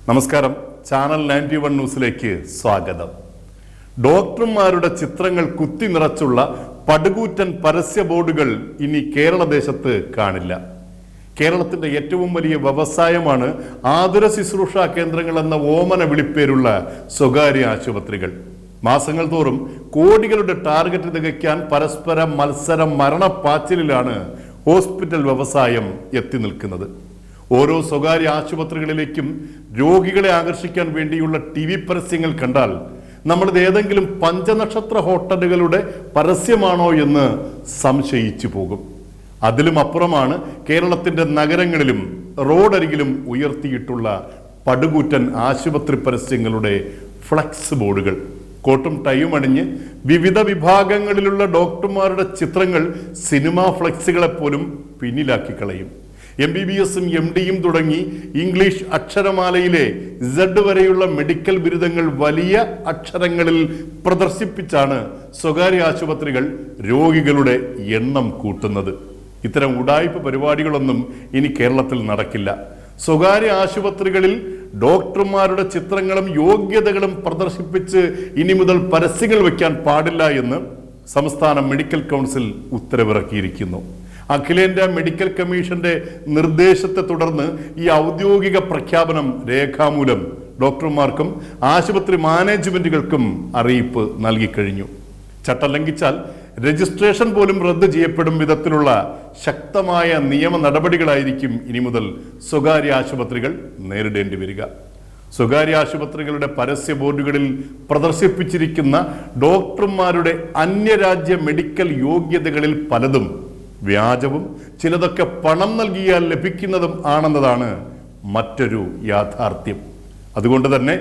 നമസ്കാരം. ചാനൽ 91 ന്യൂസിലേക്ക് സ്വാഗതം. ഡോക്ടർമാരുടെ ചിത്രങ്ങൾ കുത്തി നിറച്ചുള്ള പടുകൂറ്റൻ പരസ്യ ബോർഡുകൾ ഇനി കേരളദേശത്ത് കാണില്ല. കേരളത്തിന്റെ ഏറ്റവും വലിയ വ്യവസായമാണ് ആതുര ശുശ്രൂഷാ കേന്ദ്രങ്ങൾ എന്ന ഓമന വിളിപ്പേരുള്ള സ്വകാര്യ ആശുപത്രികൾ. മാസങ്ങൾ തോറും കോടികളുടെ ടാർഗറ്റ് തികയ്ക്കാൻ പരസ്പര മത്സര മരണപ്പാച്ചിലാണ് ഹോസ്പിറ്റൽ വ്യവസായം എത്തി നിൽക്കുന്നത്. ഓരോ സ്വകാര്യ ആശുപത്രികളിലേക്കും രോഗികളെ ആകർഷിക്കാൻ വേണ്ടിയുള്ള TV പരസ്യങ്ങൾ കണ്ടാൽ നമ്മളിത് ഏതെങ്കിലും പഞ്ചനക്ഷത്ര ഹോട്ടലുകളുടെ പരസ്യമാണോ എന്ന് സംശയിച്ചു പോകും. അതിലും അപ്പുറമാണ് കേരളത്തിന്റെ നഗരങ്ങളിലും റോഡരികിലും ഉയർത്തിയിട്ടുള്ള പടുകൂറ്റൻ ആശുപത്രി പരസ്യങ്ങളുടെ ഫ്ലക്സ് ബോർഡുകൾ. കോട്ടും ടൈയും അണിഞ്ഞ് വിവിധ വിഭാഗങ്ങളിലുള്ള ഡോക്ടർമാരുടെ ചിത്രങ്ങൾ സിനിമാ ഫ്ലക്സുകളെ പോലും പിന്നിലാക്കി കളയും. MBBS-ഉം MD-യും തുടങ്ങി ഇംഗ്ലീഷ് അക്ഷരമാലയിലെ Z വരെയുള്ള മെഡിക്കൽ ബിരുദങ്ങൾ വലിയ അക്ഷരങ്ങളിൽ പ്രദർശിപ്പിച്ചാണ് സ്വകാര്യ ആശുപത്രികൾ രോഗികളുടെ എണ്ണം കൂട്ടുന്നത്. ഇത്തരം ഉഡായിപ്പ് പരിപാടികളൊന്നും ഇനി കേരളത്തിൽ നടക്കില്ല. സ്വകാര്യ ആശുപത്രികളിൽ ഡോക്ടർമാരുടെ ചിത്രങ്ങളും യോഗ്യതകളും പ്രദർശിപ്പിച്ച് ഇനി മുതൽ പരസ്യങ്ങൾ വയ്ക്കാൻ പാടില്ല എന്ന് സംസ്ഥാന മെഡിക്കൽ കൗൺസിൽ ഉത്തരവിറക്കിയിരിക്കുന്നു. അഖിലേന്ത്യാ മെഡിക്കൽ കമ്മീഷന്റെ നിർദ്ദേശത്തെ തുടർന്ന് ഈ ഔദ്യോഗിക പ്രഖ്യാപനം രേഖാമൂലം ഡോക്ടർമാർക്കും ആശുപത്രി മാനേജ്മെന്റുകൾക്കും അറിയിപ്പ് നൽകിക്കഴിഞ്ഞു. ചട്ടം ലംഘിച്ചാൽ രജിസ്ട്രേഷൻ പോലും റദ്ദ് ചെയ്യപ്പെടും വിധത്തിലുള്ള ശക്തമായ നിയമ നടപടികളായിരിക്കും ഇനി മുതൽ സ്വകാര്യ ആശുപത്രികൾ നേരിടേണ്ടി വരിക. സ്വകാര്യ ആശുപത്രികളുടെ പരസ്യ ബോർഡുകളിൽ പ്രദർശിപ്പിച്ചിരിക്കുന്ന ഡോക്ടർമാരുടെ അന്യരാജ്യ മെഡിക്കൽ യോഗ്യതകളിൽ പലതും വ്യാജവും ചിലതൊക്കെ പണം നൽകിയാൽ ലഭിക്കുന്നതും ആണെന്നതാണ് മറ്റൊരു യാഥാർത്ഥ്യം. അതുകൊണ്ട് തന്നെ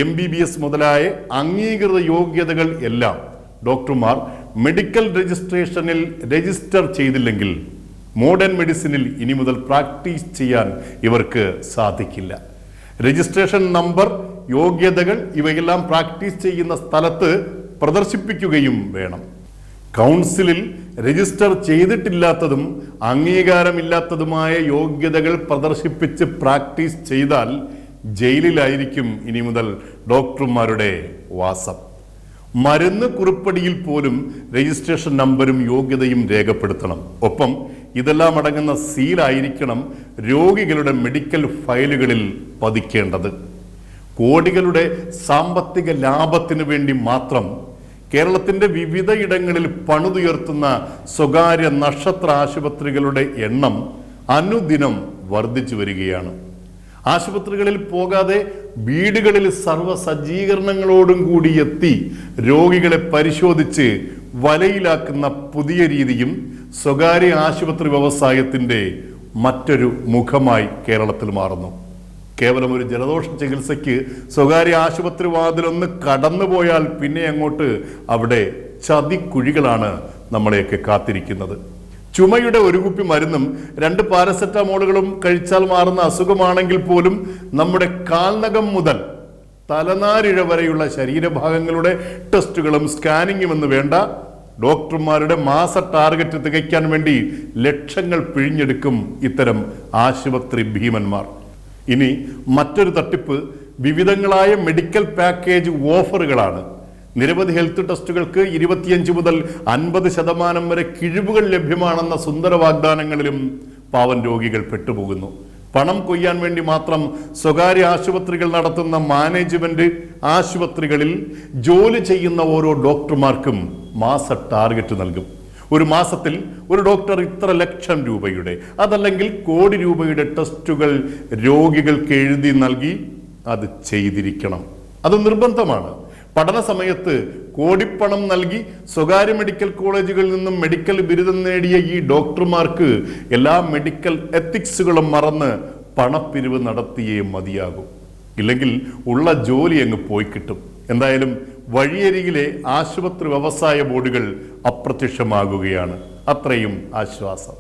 MBBS മുതലായ അംഗീകൃത യോഗ്യതകൾ എല്ലാം ഡോക്ടർമാർ മെഡിക്കൽ രജിസ്ട്രേഷനിൽ രജിസ്റ്റർ ചെയ്തില്ലെങ്കിൽ മോഡേൺ മെഡിസിനിൽ ഇനി മുതൽ പ്രാക്ടീസ് ചെയ്യാൻ ഇവർക്ക് സാധിക്കില്ല. രജിസ്ട്രേഷൻ നമ്പർ, യോഗ്യതകൾ ഇവയെല്ലാം പ്രാക്ടീസ് ചെയ്യുന്ന സ്ഥലത്ത് പ്രദർശിപ്പിക്കുകയും വേണം. കൗൺസിലിൽ രജിസ്റ്റർ ചെയ്തിട്ടില്ലാത്തതും അംഗീകാരമില്ലാത്തതുമായ യോഗ്യതകൾ പ്രദർശിപ്പിച്ച് പ്രാക്ടീസ് ചെയ്താൽ ജയിലിലായിരിക്കും ഇനി മുതൽ ഡോക്ടർമാരുടെ വാസം. മരുന്ന് കുറിപ്പടിയിൽ പോലും രജിസ്ട്രേഷൻ നമ്പരും യോഗ്യതയും രേഖപ്പെടുത്തണം. ഒപ്പം ഇതെല്ലാം അടങ്ങുന്ന സീലായിരിക്കണം രോഗികളുടെ മെഡിക്കൽ ഫയലുകളിൽ പതിക്കേണ്ടത്. കോടികളുടെ സാമ്പത്തിക ലാഭത്തിന് വേണ്ടി മാത്രം കേരളത്തിന്റെ വിവിധ ഇടങ്ങളിൽ പണിതുയർത്തുന്ന സ്വകാര്യ നക്ഷത്ര ആശുപത്രികളുടെ എണ്ണം അനുദിനം വർദ്ധിച്ചു വരികയാണ്. ആശുപത്രികളിൽ പോകാതെ വീടുകളിൽ സർവ്വ സജ്ജീകരണങ്ങളോടും കൂടി എത്തി രോഗികളെ പരിശോധിച്ച് വലയിലാക്കുന്ന പുതിയ രീതിയും സ്വകാര്യ ആശുപത്രി വ്യവസായത്തിന്റെ മറ്റൊരു മുഖമായി കേരളത്തിൽ മാറുന്നു. കേവലം ഒരു ജലദോഷ ചികിത്സയ്ക്ക് സ്വകാര്യ ആശുപത്രി വാതിലൊന്ന് കടന്നുപോയാൽ പിന്നെ അങ്ങോട്ട് അവിടെ ചതിക്കുഴികളാണ് നമ്മളെയൊക്കെ കാത്തിരിക്കുന്നത്. ചുമയുടെ ഒരു കുപ്പി മരുന്നും 2 പാരസെറ്റമോളുകളും കഴിച്ചാൽ മാറുന്ന അസുഖമാണെങ്കിൽ പോലും നമ്മുടെ കാൽനകം മുതൽ തലനാരിഴ വരെയുള്ള ശരീരഭാഗങ്ങളുടെ ടെസ്റ്റുകളും സ്കാനിങ്ങും എന്ന് വേണ്ട ഡോക്ടർമാരുടെ മാസ ടാർഗറ്റ് തികയ്ക്കാൻ വേണ്ടി ലക്ഷങ്ങൾ പിഴിഞ്ഞെടുക്കും ഇത്തരം ആശുപത്രി ഭീമന്മാർ. ഇനി മറ്റൊരു തട്ടിപ്പ് വിവിധങ്ങളായ മെഡിക്കൽ പാക്കേജ് ഓഫറുകളാണ്. നിരവധി ഹെൽത്ത് ടെസ്റ്റുകൾക്ക് 25 മുതൽ 50% വരെ കിഴിവുകൾ ലഭ്യമാണെന്ന സുന്ദര വാഗ്ദാനങ്ങളിലും പാവം രോഗികൾ പെട്ടുപോകുന്നു. പണം കൊയ്യാൻ വേണ്ടി മാത്രം സ്വകാര്യ ആശുപത്രികൾ നടത്തുന്ന മാനേജ്മെന്റ് ആശുപത്രികളിൽ ജോലി ചെയ്യുന്ന ഓരോ ഡോക്ടർമാർക്കും മാസ ടാർഗറ്റ് നൽകും. ഒരു മാസത്തിൽ ഒരു ഡോക്ടർ ഇത്ര ലക്ഷം രൂപയുടെ, അതല്ലെങ്കിൽ കോടി രൂപയുടെ ടെസ്റ്റുകൾ രോഗികൾക്ക് എഴുതി നൽകി അത് ചെയ്തിരിക്കണം. അത് നിർബന്ധമാണ്. പഠന സമയത്ത് കോടിപ്പണം നൽകി സ്വകാര്യ മെഡിക്കൽ കോളേജുകളിൽ നിന്നും മെഡിക്കൽ ബിരുദം നേടിയ ഈ ഡോക്ടർമാർക്ക് എല്ലാ മെഡിക്കൽ എത്തിക്സുകളും മറന്ന് പണപ്പിരിവ് നടത്തിയേ മതിയാകും. ഇല്ലെങ്കിൽ ഉള്ള ജോലി അങ്ങ് പോയി കിട്ടും. എന്തായാലും വഴിയരികിലെ ആശുപത്രി വ്യവസായ ബോർഡുകൾ അപ്രത്യക്ഷമാകുകയാണ്. അത്രയും ആശ്വാസം.